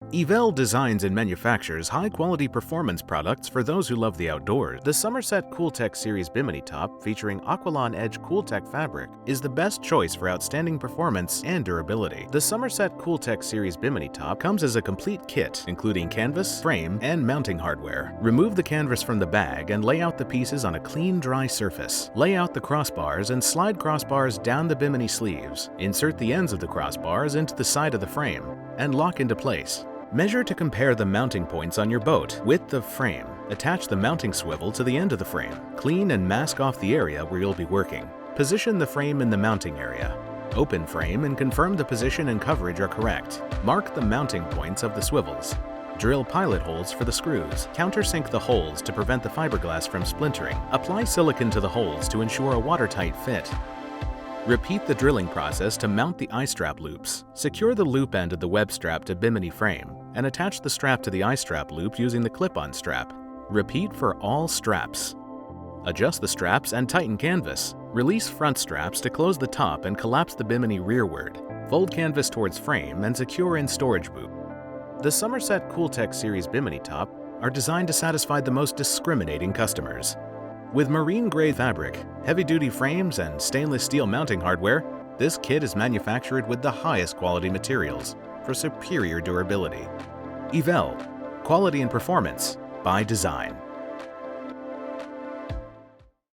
Eevelle designs and manufactures high-quality performance products for those who love the outdoors. The Summerset Cooltech Series Bimini Top, featuring Aqualon Edge Cooltech fabric, is the best choice for outstanding performance and durability. The Summerset Cooltech Series Bimini Top comes as a complete kit, including canvas, frame, and mounting hardware. Remove the canvas from the bag and lay out the pieces on a clean, dry surface. Lay out the crossbars and slide crossbars down the Bimini sleeves. Insert the ends of the crossbars into the side of the frame and lock into place. Measure to compare the mounting points on your boat. Width of frame. Attach the mounting swivel to the end of the frame. Clean and mask off the area where you'll be working. Position the frame in the mounting area. Open frame and confirm the position and coverage are correct. Mark the mounting points of the swivels. Drill pilot holes for the screws. Countersink the holes to prevent the fiberglass from splintering. Apply silicone to the holes to ensure a watertight fit. Repeat the drilling process to mount the eye-strap loops. Secure the loop end of the web strap to Bimini frame and attach the strap to the eye-strap loop using the clip-on strap. Repeat for all straps. Adjust the straps and tighten canvas. Release front straps to close the top and collapse the Bimini rearward. Fold canvas towards frame and secure in storage boot. The Summerset Cooltech Series Bimini Top are designed to satisfy the most discriminating customers. With marine-grade fabric, heavy-duty frames, and stainless steel mounting hardware, this kit is manufactured with the highest quality materials for superior durability. Eevelle, quality and performance by design.